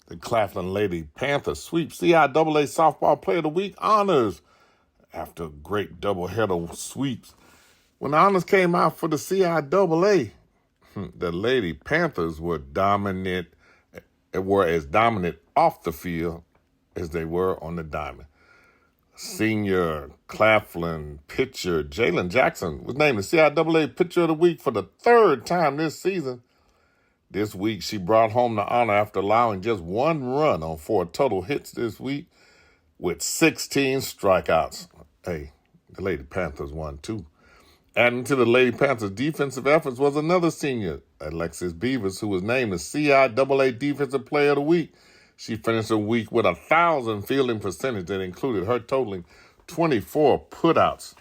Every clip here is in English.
The Claflin Lady Panthers sweep CIAA Softball Player of the Week honors after great doubleheader sweeps. When the honors came out for the CIAA, the Lady Panthers were as dominant off the field as they were on the diamond. Senior Claflin pitcher Jalen Jackson was named the CIAA Pitcher of the Week for the third time this season. This week, she brought home the honor after allowing just one run on 4 total hits this week with 16 strikeouts. Hey, the Lady Panthers won too. Adding to the Lady Panthers' defensive efforts was another senior, Alexis Beavers, who was named the CIAA Defensive Player of the Week. She finished the week with 1,000 fielding percentage that included her totaling 24 putouts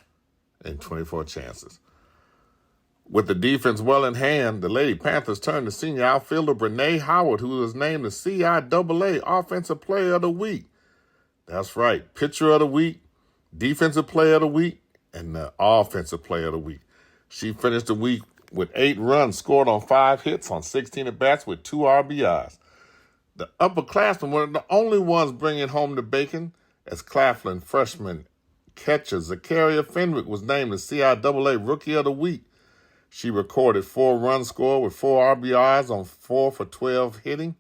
and 24 chances. With the defense well in hand, the Lady Panthers turned to senior outfielder Brene Howard, who was named the CIAA Offensive Player of the Week. That's right, Pitcher of the Week, Defensive Player of the Week, and the Offensive Player of the Week. She finished the week with 8 runs scored on 5 hits on 16 at-bats with 2 RBIs. The upperclassmen were the only ones bringing home the bacon, as Claflin freshman catcher Zakaria Fenwick was named the CIAA Rookie of the Week. She recorded 4 runs scored with 4 RBIs on 4 for 12 hitting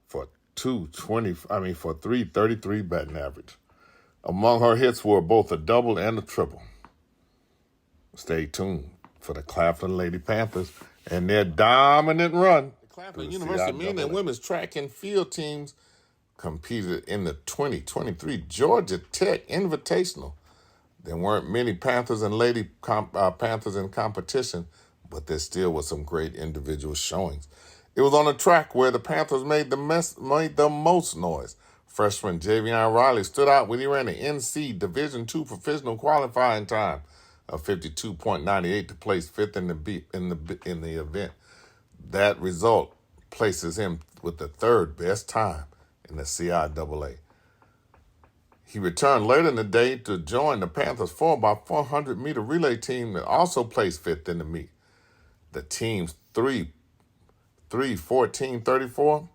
for 333 batting average. Among her hits were both a double and a triple. Stay tuned for the Claflin Lady Panthers and their dominant run. The Claflin University men and women's track and field teams competed in the 2023 Georgia Tech Invitational. There weren't many Panthers and Lady Panthers in competition, but there still was some great individual showings. It was on a track where the Panthers made the most noise. Freshman Javion Riley stood out when he ran the NC Division II professional qualifying time of 52.98 to place 5th in the event. That result places him with the 3rd best time in the CIAA. He returned later in the day to join the Panthers 4x400-meter relay team that also placed 5th in the meet. The team's 3:14.34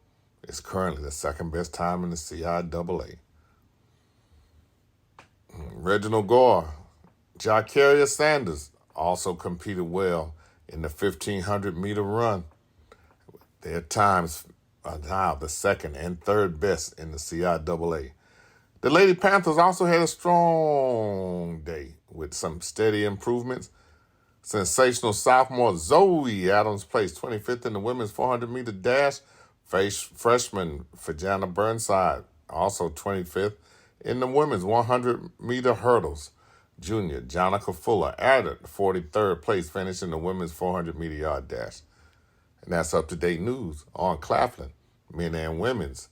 is currently the 2nd best time in the CIAA. Reginald Gore, Jacaria Sanders also competed well in the 1,500-meter run. Their times are now the 2nd and 3rd best in the CIAA. The Lady Panthers also had a strong day with some steady improvements. Sensational sophomore Zoe Adams placed 25th in the women's 400-meter dash. Freshman Fajana Burnside also 25th in the women's 100-meter hurdles. Junior Jonica Fuller added 43rd place finish in the women's 400-meter yard dash. And that's up-to-date news on Claflin, men and women's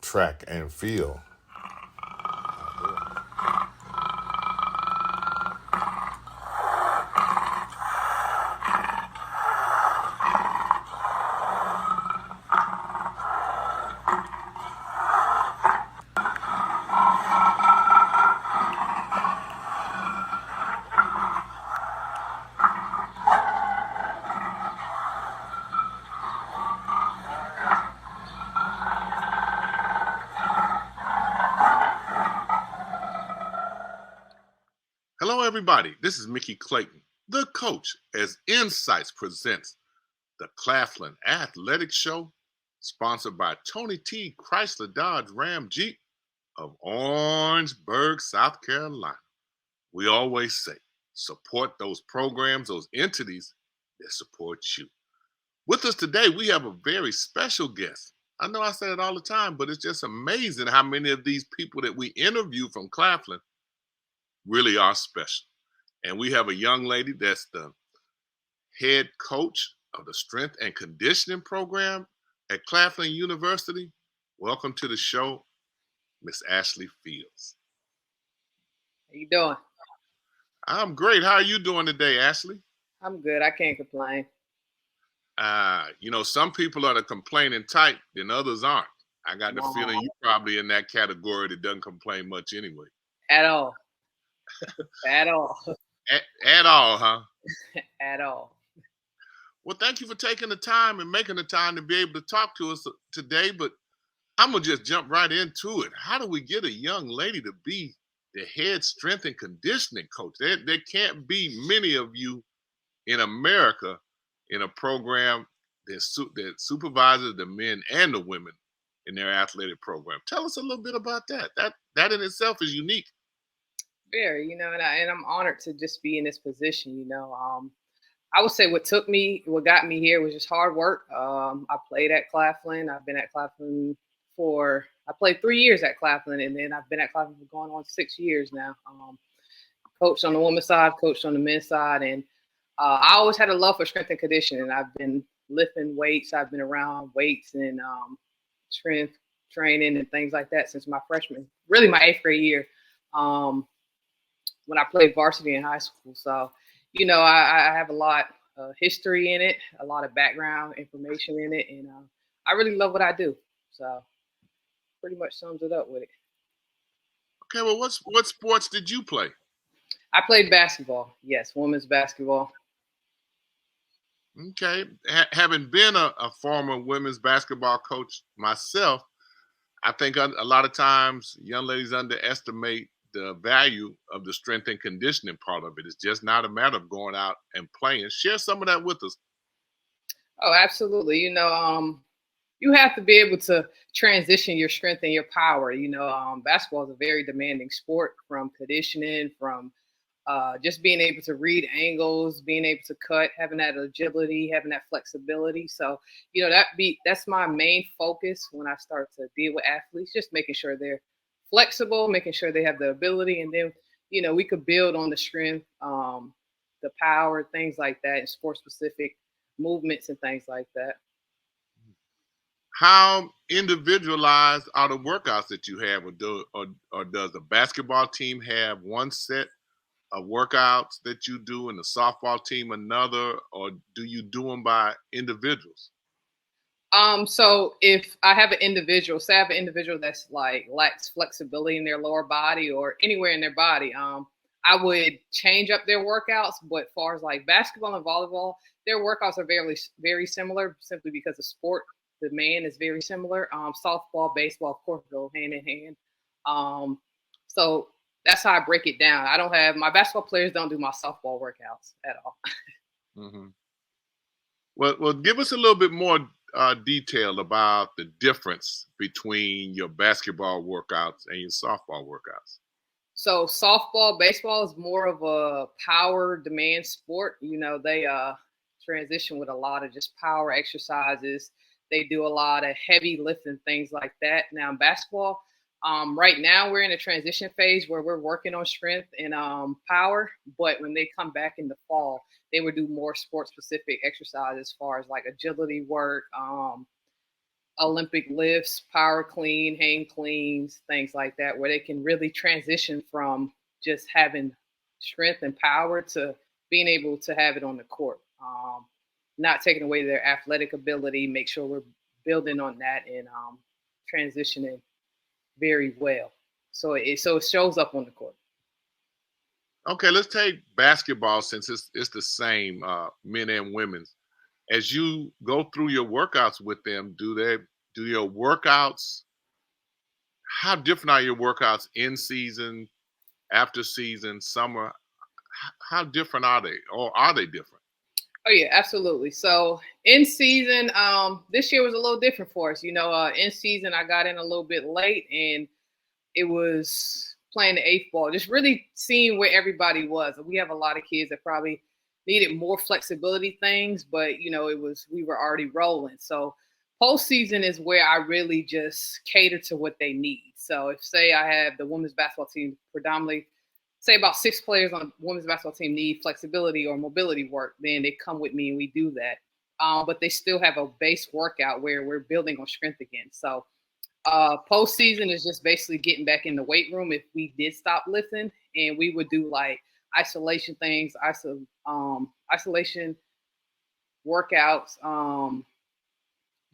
track and field. Hello, everybody. This is Mickey Clayton, the coach, as INSiiGHTS presents the Claflin Athletic Show, sponsored by Tony T. Chrysler Dodge Ram Jeep of Orangeburg, South Carolina. We always say, support those programs, those entities that support you. With us today, we have a very special guest. I know I say it all the time, but it's just amazing how many of these people that we interview from Claflin really are special. And we have a young lady that's the head coach of the strength and conditioning program at Claflin University. Welcome to the show, Miss Ashley Fields. How you doing? I'm great. How are you doing today, Ashley? I'm good. I can't complain. Some people are the complaining type, and others aren't. I got the feeling you're probably in that category that doesn't complain much anyway. At all. At all. At all, huh? At all. Well, thank you for taking the time and making the time to be able to talk to us today. But I'm going to just jump right into it. How do we get a young lady to be the head strength and conditioning coach? There can't be many of you in America in a program that supervises the men and the women in their athletic program. Tell us a little bit about that. That in itself is unique. Very, and I'm honored to just be in this position. I would say what got me here was just hard work. I played at Claflin. I've been at Claflin I played 3 years at Claflin, and then I've been at Claflin for going on 6 years now. Coached on the women's side, coached on the men's side, and I always had a love for strength and conditioning. I've been lifting weights. I've been around weights and strength training and things like that since my really my 8th grade year, when I played varsity in high school. So, I have a lot of history in it, a lot of background information in it, and I really love what I do. So, pretty much sums it up with it. Okay, well, what sports did you play? I played basketball. Yes, women's basketball. Okay. Having been a former women's basketball coach myself, I think a lot of times young ladies underestimate the value of the strength and conditioning part of it. It's just not a matter of going out and playing. Share some of that with us. Oh, absolutely. You have to be able to transition your strength and your power. Basketball is a very demanding sport, from conditioning, from just being able to read angles, being able to cut, having that agility, having that flexibility. So, that's my main focus when I start to deal with athletes, just making sure they're flexible, making sure they have the ability, and then, we could build on the strength, the power, things like that, and sport specific movements and things like that. How individualized are the workouts that you have, or does the basketball team have one set of workouts that you do and the softball team another, or do you do them by individuals? So if I have an individual, say I have an individual that's like lacks flexibility in their lower body or anywhere in their body, I would change up their workouts. But as far as like basketball and volleyball, their workouts are very, very similar, simply because the sport demand is very similar. Softball, baseball, of course, go hand in hand. So that's how I break it down. I don't have my basketball players don't do my softball workouts at all. Mm-hmm. Well, give us a little bit more detail about the difference between your basketball workouts and your softball workouts. So softball, baseball is more of a power demand sport. They transition with a lot of just power exercises. They do a lot of heavy lifting, things like that. Now in basketball, right now we're in a transition phase where we're working on strength and power. But when they come back in the fall, they would do more sport specific exercises as far as like agility work, Olympic lifts, power clean, hang cleans, things like that, where they can really transition from just having strength and power to being able to have it on the court. Not taking away their athletic ability, make sure we're building on that and transitioning very well. So it shows up on the court. Okay, let's take basketball, since it's the same, men and women's. As you go through your workouts with them, do your workouts, how different are your workouts in season, after season, summer? How different are they, or are they different? Oh yeah, absolutely. So in season, this year was a little different for us. In season I got in a little bit late, and it was playing the 8th ball, just really seeing where everybody was. We have a lot of kids that probably needed more flexibility things, but we were already rolling. So postseason is where I really just cater to what they need. So if, say, I have the women's basketball team, predominantly, say about 6 players on the women's basketball team need flexibility or mobility work, then they come with me and we do that. But they still have a base workout where we're building on strength again. So postseason is just basically getting back in the weight room if we did stop lifting, and we would do like isolation things, isolation workouts,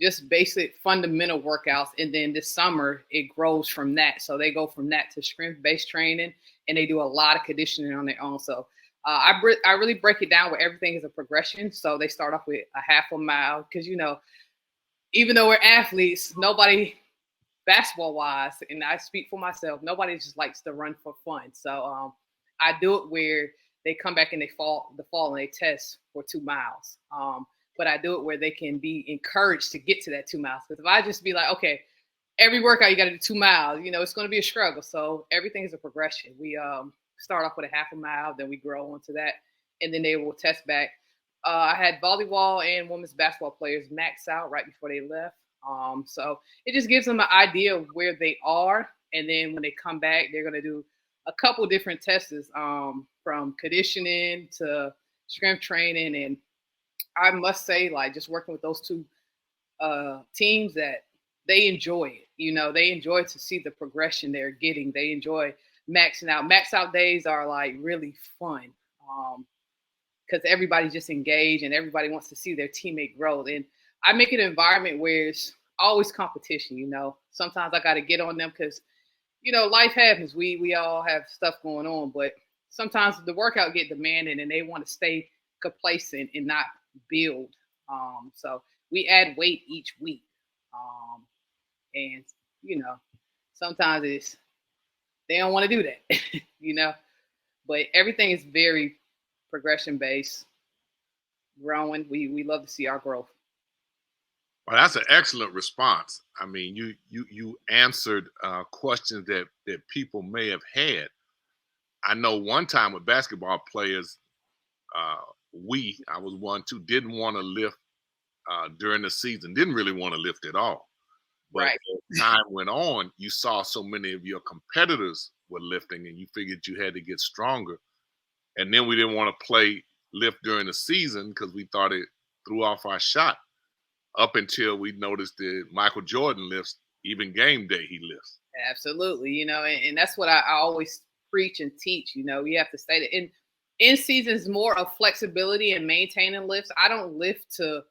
just basic fundamental workouts. And then this summer it grows from that. So they go from that to strength-based training, and they do a lot of conditioning on their own. So I really break it down where everything is a progression. So they start off with a half a mile because even though we're athletes, nobody basketball wise, and I speak for myself, nobody just likes to run for fun. So I do it where they come back and they fall and they test for 2 miles. But I do it where they can be encouraged to get to that 2 miles. Because if I just be like, okay, every workout you got to do 2 miles, it's going to be a struggle. So everything is a progression. We start off with a half a mile, then we grow onto that, and then they will test back. I had volleyball and women's basketball players max out right before they left. So it just gives them an idea of where they are. And then when they come back, they're going to do a couple different tests from conditioning to strength training. And I must say, like, just working with those two teams, that they enjoy it. They enjoy to see the progression they're getting. They enjoy maxing out. Max out days are like really fun because everybody's just engaged and everybody wants to see their teammate grow. And I make an environment where it's always competition. Sometimes I got to get on them because, life happens. We all have stuff going on, but sometimes the workout get demanding and they want to stay complacent and not build. So we add weight each week. And, sometimes they don't want to do that, but everything is very progression based, growing. We love to see our growth. Well, that's an excellent response. I mean, you answered questions that people may have had. I know one time with basketball players, I was one too, didn't want to lift during the season, didn't really want to lift at all. But right. As time went on, you saw so many of your competitors were lifting and you figured you had to get stronger. And then we didn't want to lift during the season because we thought it threw off our shot. Up until we noticed that Michael Jordan lifts, even game day he lifts. Absolutely, and that's what I always preach and teach. You have to stay that in season is more of flexibility and maintaining lifts. I don't lift to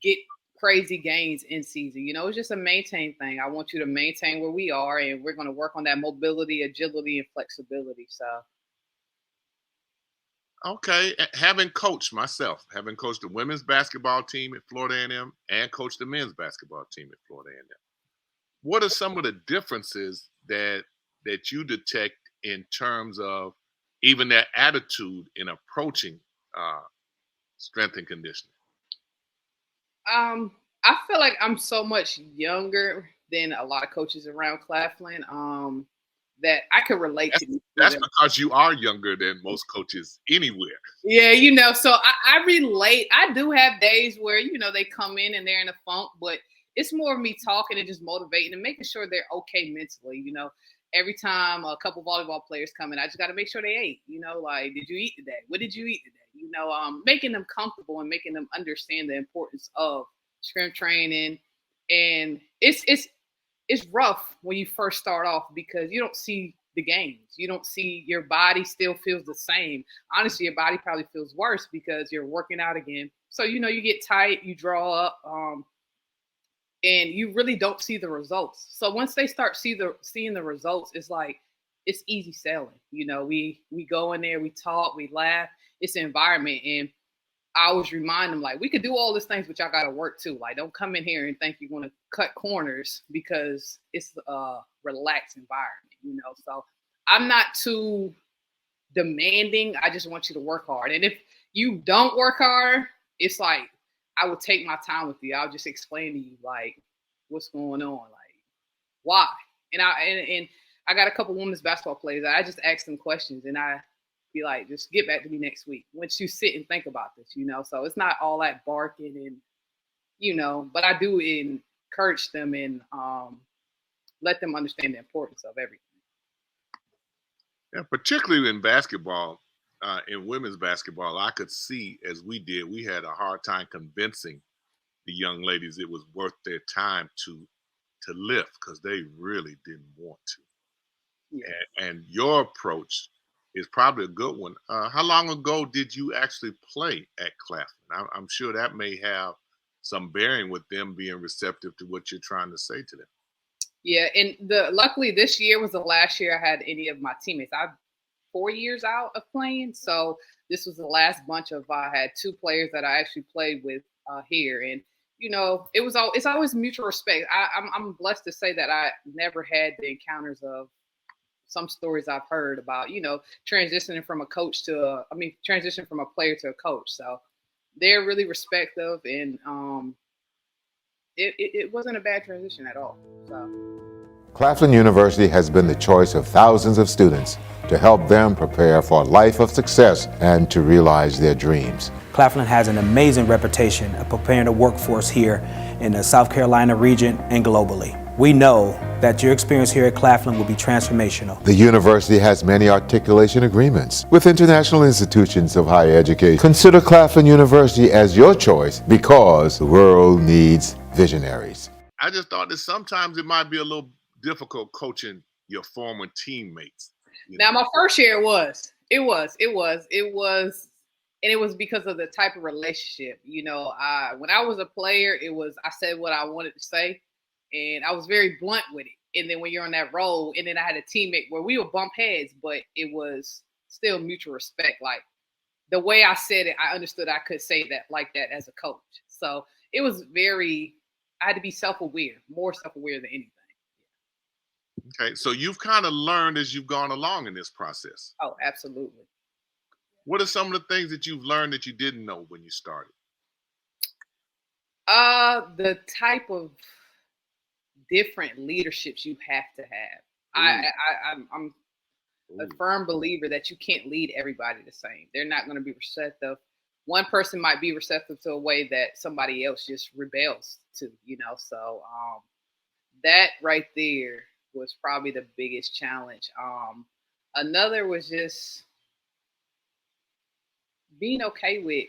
get crazy gains in season. It's just a maintain thing. I want you to maintain where we are, and we're going to work on that mobility, agility, and flexibility. So. Okay, having coached the women's basketball team at Florida A&M and coached the men's basketball team at Florida A&M, what are some of the differences that you detect in terms of even their attitude in approaching strength and conditioning? I feel like I'm so much younger than a lot of coaches around Claflin. That I could relate to. That's because you are younger than most coaches anywhere. Yeah, so I relate. I do have days where, they come in and they're in a funk, but it's more of me talking and just motivating and making sure they're okay mentally. Every time a couple volleyball players come in, I just got to make sure they ate. Like, did you eat today? What did you eat today? Making them comfortable and making them understand the importance of strength training. And it's rough when you first start off because you don't see the gains. You don't see your body still feels the same. Honestly, your body probably feels worse because you're working out again. So, you get tight, you draw up, and you really don't see the results. So once they start seeing the results, it's like, it's easy selling. We go in there, we talk, we laugh. It's an environment. And I always remind them, like, we could do all these things, but y'all got to work too. Like, don't come in here and think you're going to cut corners because it's a relaxed environment, So I'm not too demanding. I just want you to work hard. And if you don't work hard, it's like, I will take my time with you. I'll just explain to you, like, what's going on, like, why. And I got a couple women's basketball players. I just ask them questions, and I be like, just get back to me next week once you sit and think about this, So it's not all that barking and, but I do encourage them and let them understand the importance of everything. Yeah, particularly in basketball, in women's basketball, I could see, as we did, we had a hard time convincing the young ladies it was worth their time to lift because they really didn't want to. Yeah. And your approach is probably a good one. How long ago did you actually play at Claflin? I'm sure that may have some bearing with them being receptive to what you're trying to say to them. Yeah, and luckily this year was the last year I had any of my teammates. I 4 years out of playing. So this was the last bunch of I had 2 players that I actually played with here, and it's always mutual respect. I'm blessed to say that I never had the encounters of some stories I've heard about, transitioning from a coach to transition from a player to a coach. So they're really respectful, and it wasn't a bad transition at all. So. Claflin University has been the choice of thousands of students to help them prepare for a life of success and to realize their dreams. Claflin has an amazing reputation of preparing the workforce here in the South Carolina region and globally. We know that your experience here at Claflin will be transformational. The university has many articulation agreements with international institutions of higher education. Consider Claflin University as your choice because the world needs visionaries. I just thought that sometimes it might be a little difficult coaching your former teammates. Now, my first year it was, and it was because of the type of relationship. When I was a player, I said what I wanted to say, and I was very blunt with it. And then when you're on that role, and then I had a teammate where we would bump heads, but it was still mutual respect. Like the way I said it, I understood I could say that like that as a coach. So it was I had to be self-aware, more self-aware than anything. Okay, so you've kind of learned as you've gone along in this process. Oh, absolutely. What are some of the things that you've learned that you didn't know when you started? The type of different leaderships you have to have. I'm a firm believer that you can't lead everybody the same. They're not going to be receptive. One person might be receptive to a way that somebody else just rebels to, So that right there was probably the biggest challenge. Another was just being okay with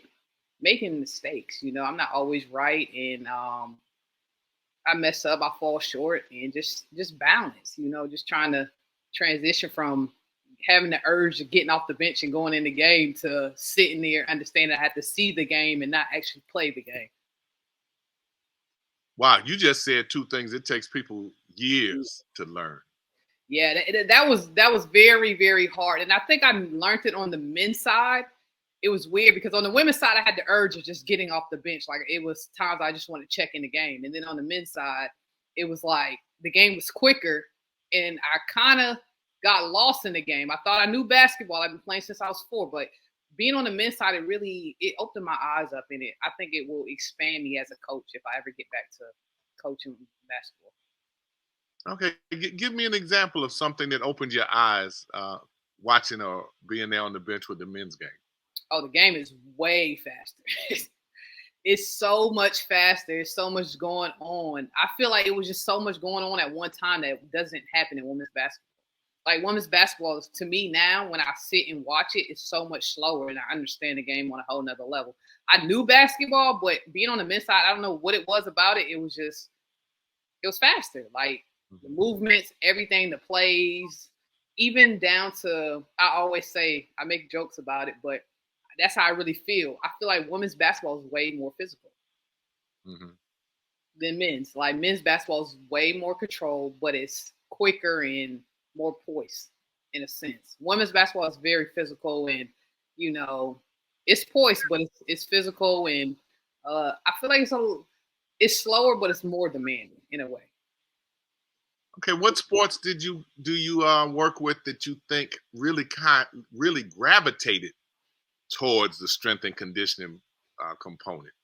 making mistakes. I'm not always right, and I mess up, I fall short, and just balance. Just trying to transition from having the urge of getting off the bench and going in the game to sitting there, understanding I have to see the game and not actually play the game. Wow, you just said 2 things. It takes people years to learn. Yeah, that was very, very hard. And I think I learned it on the men's side. It was weird because on the women's side, I had the urge of just getting off the bench. Like it was times I just wanted to check in the game. And then on the men's side, it was like the game was quicker and I kind of got lost in the game. I thought I knew basketball. I've been playing since I was 4, but being on the men's side, it opened my eyes up in it. I think it will expand me as a coach if I ever get back to coaching basketball. Okay, give me an example of something that opened your eyes watching or being there on the bench with the men's game. Oh, the game is way faster. It's so much faster. There's so much going on. I feel like it was just so much going on at one time that doesn't happen in women's basketball. Like women's basketball is, to me now, when I sit and watch it, it's so much slower and I understand the game on a whole nother level. I knew basketball, but being on the men's side, I don't know what it was about it. It was faster. Like the movements, everything, the plays, even down to, I always say, I make jokes about it, but that's how I really feel. I feel like women's basketball is way more physical than men's. Like men's basketball is way more controlled, but it's quicker and more poised in a sense. Women's basketball is very physical and, it's poised, but it's physical. And I feel like it's slower, but it's more demanding in a way. Okay, what sports do you work with that you think really gravitated towards the strength and conditioning component?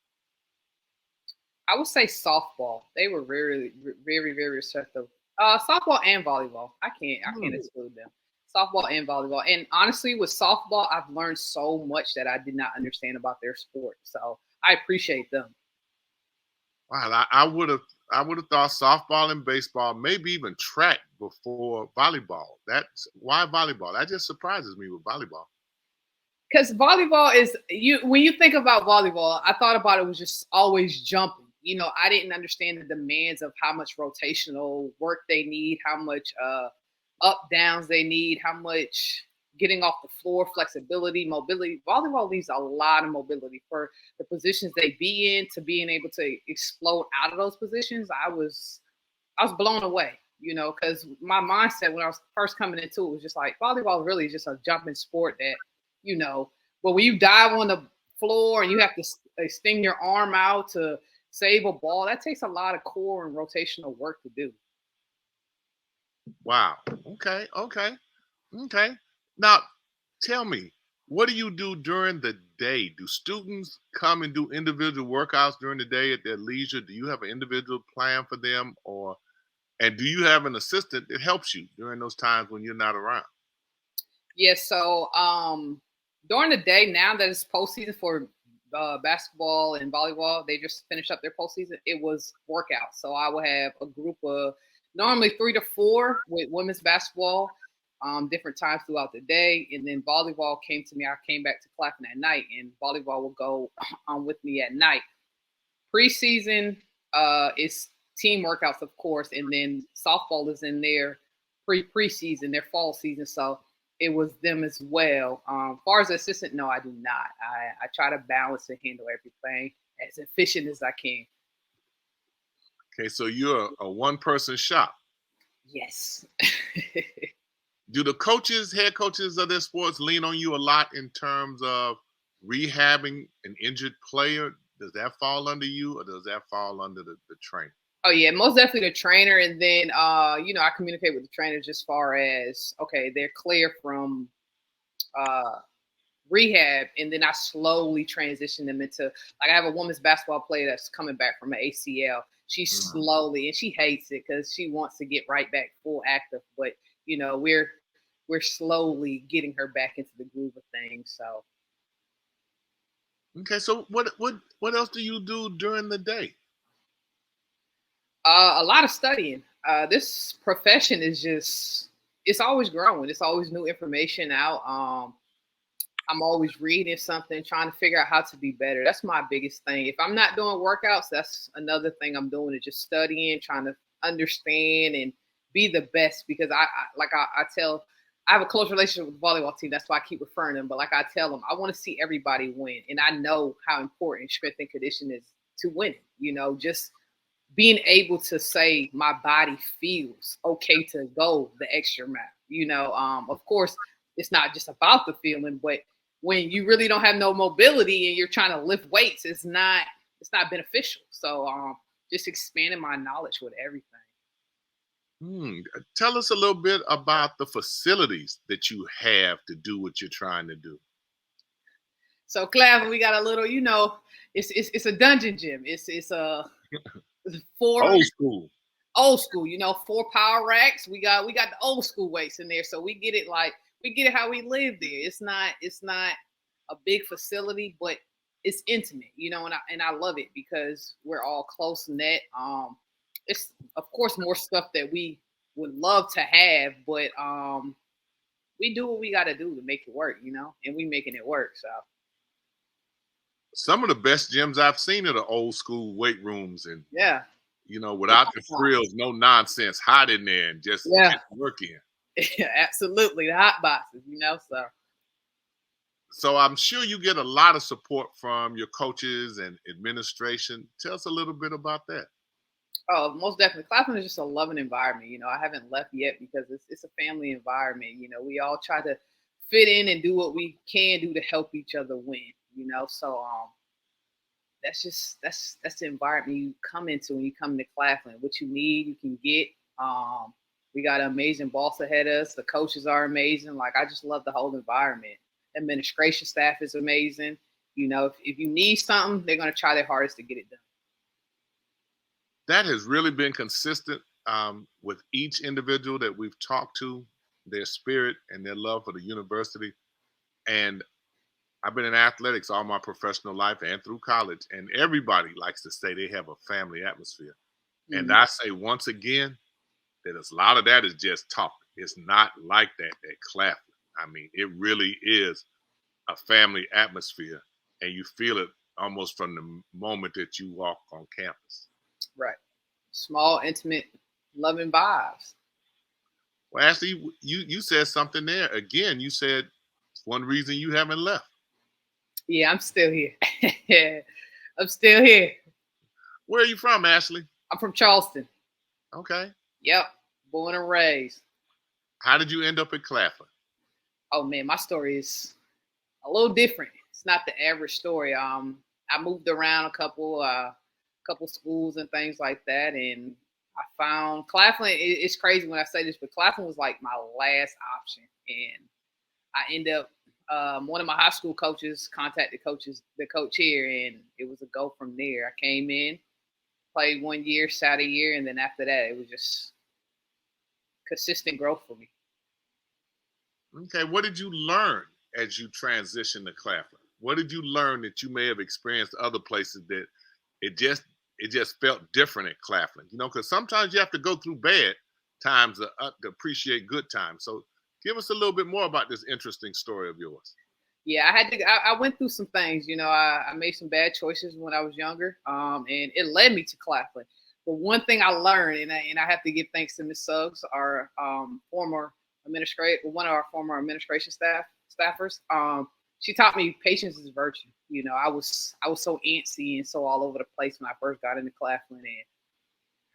I would say softball. They were very, very, very receptive. Softball and volleyball. I can't exclude them. Softball and volleyball. And honestly, with softball, I've learned so much that I did not understand about their sport. So I appreciate them. Wow, I would have thought softball and baseball, maybe even track before volleyball. That's why volleyball. That just surprises me with volleyball. Because volleyball is when you think about volleyball, I thought about it was just always jumping. I didn't understand the demands of how much rotational work they need, how much up downs they need, how much getting off the floor, flexibility, mobility. Volleyball leaves a lot of mobility for the positions they be in, to being able to explode out of those positions. I was blown away. you know, because my mindset when I was first coming into it was just like volleyball really is just a jumping sport that, you know, but when you dive on the floor and you have to extend your arm out to save a ball, that takes a lot of core and rotational work to do. Wow. Okay. Now, tell me, what do you do during the day? Do students come and do individual workouts during the day at their leisure? Do you have an individual plan for them, and do you have an assistant that helps you during those times when you're not around? Yes. So during the day, now that it's postseason for basketball and volleyball, they just finished up their postseason. It was workouts. So I would have a group of normally 3 to 4 with women's basketball, different times throughout the day. And then volleyball came to me. I came back to Claflin at night, and volleyball will go with me at night. Preseason is team workouts, of course, and then softball is in their preseason, their fall season. So it was them as well. As far as assistant, no, I do not. I try to balance and handle everything as efficient as I can. Okay, so you're a one-person shop. Yes. Do the coaches, head coaches of their sports lean on you a lot in terms of rehabbing an injured player? Does that fall under you, or does that fall under the trainer? Oh, yeah, most definitely the trainer. And then, you know, I communicate with the trainer just as far as, okay, they're clear from rehab. And then I slowly transition them into, like, I have a women's basketball player that's coming back from an ACL. She's slowly, and she hates it because she wants to get right back full active. But, you know, we're slowly getting her back into the groove of things. So. Okay, so what else do you do during the day? A lot of studying. This profession is it's always growing. It's always new information out. I'm always reading something, trying to figure out how to be better. That's my biggest thing. If I'm not doing workouts, that's another thing I'm doing, is just studying, trying to understand and be the best. Because I tell, I have a close relationship with the volleyball team. That's why I keep referring them. But like I tell them, I want to see everybody win. And I know how important strength and conditioning is to winning. You know, just being able to say my body feels okay to go the extra mile. You know, of course, it's not just about the feeling, but when you really don't have no mobility and you're trying to lift weights, it's not beneficial. So just expanding my knowledge with everything. Tell us a little bit about the facilities that you have to do what you're trying to do. So Claflin, we got a little, you know, it's a dungeon gym. It's a 4 old school, you know, 4 power racks. We got the old school weights in there. So we get it how we live there. It's not a big facility, but it's intimate, you know, and I love it because we're all close knit. It's of course more stuff that we would love to have, but we do what we got to do to make it work, you know, and we making it work. So some of the best gyms I've seen are the old school weight rooms, and yeah, you know, without the frills, no nonsense, hot in there and just get work in. Yeah, absolutely, the hot boxes, you know. So I'm sure you get a lot of support from your coaches and administration. Tell us a little bit about that. Oh, most definitely. Claflin is just a loving environment. You know, I haven't left yet because it's a family environment. You know, we all try to fit in and do what we can do to help each other win. You know, so that's the environment you come into when you come to Claflin. What you need, you can get. We got an amazing boss ahead of us. The coaches are amazing. Like, I just love the whole environment. Administration staff is amazing. You know, if you need something, they're going to try their hardest to get it done. That has really been consistent with each individual that we've talked to, their spirit and their love for the university. And I've been in athletics all my professional life and through college, and everybody likes to say they have a family atmosphere. Mm-hmm. And I say once again that a lot of that is just talk. It's not like that at Claflin. I mean, it really is a family atmosphere, and you feel it almost from the moment that you walk on campus. Right. Small, intimate, loving vibes. Well, Ashley, you said something there. Again, you said one reason you haven't left. Yeah, I'm still here. I'm still here. Where are you from, Ashley? I'm from Charleston. Okay. Yep. Born and raised. How did you end up at Claflin? Oh man, my story is a little different. It's not the average story. I moved around a couple schools and things like that, and I found Claflin. It's crazy when I say this, but Claflin was like my last option, and I ended up. One of my high school coaches contacted the coach here, and it was a go from there. I came in, played 1 year, sat a year, and then after that, it was just consistent growth for me. Okay, what did you learn as you transitioned to Claflin? What did you learn that you may have experienced other places that it just felt different at Claflin? You know, because sometimes you have to go through bad times to appreciate good times. So give us a little bit more about this interesting story of yours. Yeah, I went through some things. You know, I made some bad choices when I was younger, and it led me to Claflin. But one thing I learned, and I have to give thanks to Ms. Suggs, our former one of our former administration staffers. She taught me patience is a virtue. You know, I was so antsy and so all over the place when I first got into Claflin, and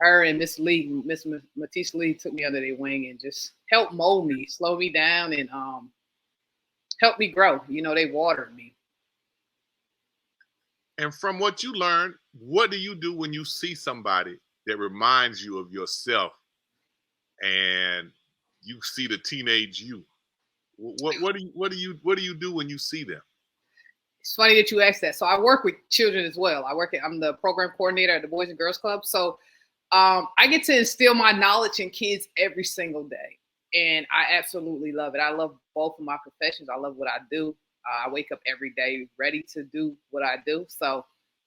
her and Miss Matisse Lee took me under their wing and just helped mold me, slow me down, and helped me grow. You know, they watered me. And from what you learned, what do you do when you see somebody that reminds you of yourself and you see the teenage you? What do you do when you see them? It's funny that you asked that. So I work with children as well. I'm the program coordinator at the Boys and Girls Club. So I get to instill my knowledge in kids every single day. And I absolutely love it. I love both of my professions. I love what I do. I wake up every day ready to do what I do. So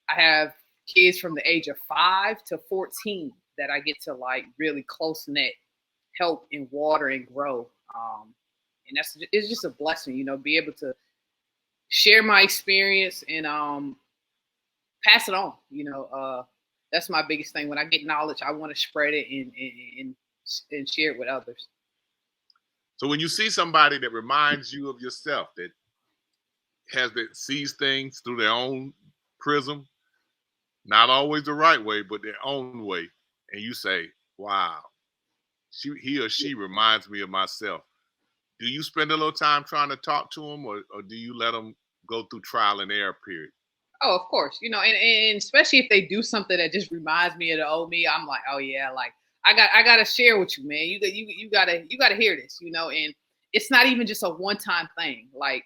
I have kids from the age of 5 to 14 that I get to like really close knit help and water and grow. And it's just a blessing, you know, be able to share my experience and pass it on. You know, that's my biggest thing. When I get knowledge, I want to spread it and share it with others. So when you see somebody that reminds you of yourself, that sees things through their own prism, not always the right way, but their own way, and you say, "Wow, he or she reminds me of myself." Do you spend a little time trying to talk to them, or do you let them go through trial and error period? Oh, of course. You know, and especially if they do something that just reminds me of the old me, I'm like, oh yeah, like I gotta share with you, man. You gotta hear this, you know. And it's not even just a one-time thing, like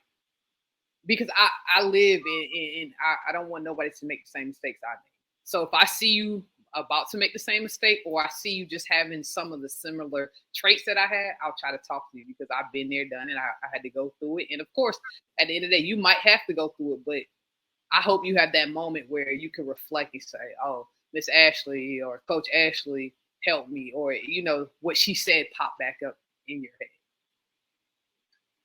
because I live in I don't want nobody to make the same mistakes I made. So if I see you about to make the same mistake, or I see you just having some of the similar traits that I had, I'll try to talk to you because I've been there, done it. I had to go through it, and of course, at the end of the day, you might have to go through it, but I hope you have that moment where you can reflect and say, "Oh, Miss Ashley or Coach Ashley helped me," or you know what she said popped back up in your head.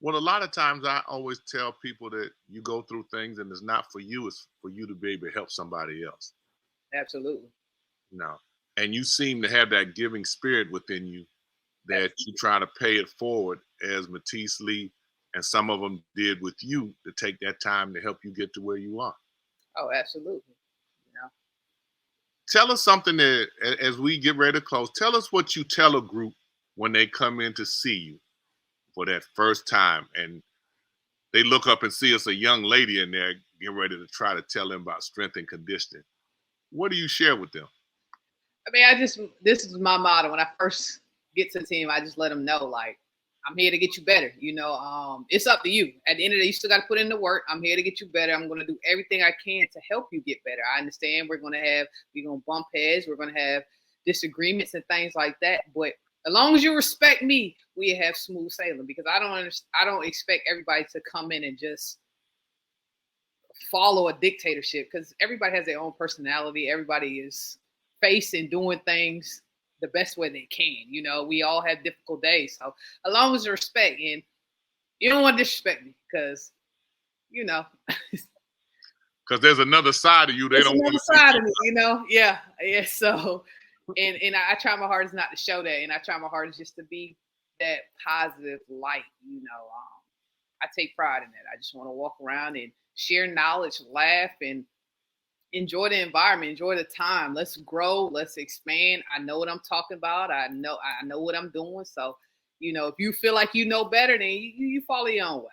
Well, a lot of times I always tell people that you go through things and it's not for you, it's for you to be able to help somebody else. Absolutely. No. And you seem to have that giving spirit within you that you try to pay it forward, as Matisse Lee and some of them did with you, to take that time to help you get to where you are. Oh, absolutely. You know, Tell us something that, as we get ready to close, tell us what you tell a group when they come in to see you for that first time and they look up and see us, a young lady in there, getting ready to try to tell them about strength and conditioning. What do you share with them? I mean, this is my motto. When I first get to the team, I just let them know, like, I'm here to get you better. You know, it's up to you. At the end of the day, you still got to put in the work. I'm here to get you better. I'm going to do everything I can to help you get better. I understand we're going to bump heads. We're going to have disagreements and things like that. But as long as you respect me, we have smooth sailing, because I don't expect everybody to come in and just follow a dictatorship, because everybody has their own personality. Everybody is facing doing things the best way they can. You know, we all have difficult days. So as long as you respect, and you don't want to disrespect me, because, you know. Because there's another side of you they don't want to see. Side of me, you know? Yeah. So, and I try my hardest not to show that, and I try my hardest just to be that positive light, you know. I take pride in that. I just want to walk around and share knowledge, laugh, and enjoy the environment, enjoy the time. Let's grow, let's expand. I know what I'm talking about. I know what I'm doing. So, if you feel like you know better, then you follow your own way.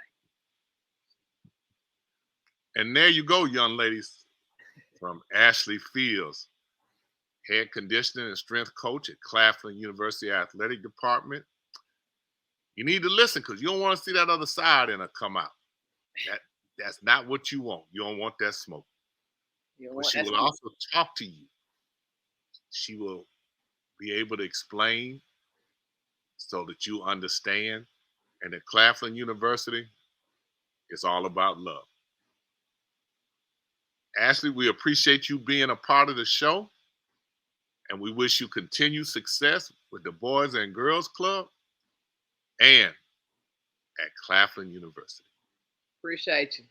And there you go, young ladies, from Ashley Fields, head conditioning and strength coach at Claflin University Athletic Department. You need to listen because you don't want to see that other side in her come out. That's not what you want. You don't want that smoke. But she will also talk to you. She will be able to explain so that you understand. And at Claflin University, it's all about love. Ashley, we appreciate you being a part of the show, and we wish you continued success with the Boys and Girls Club and at Claflin University. Appreciate you.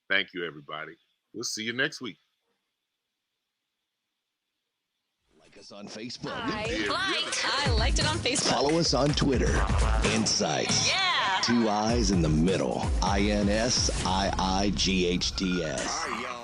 Thank you, everybody. We'll see you next week. Like us on Facebook. I liked it on Facebook. Follow us on Twitter. INSiiGHTS. Yeah. 2 I's in the middle. INSiiGHTS. All right, y'all.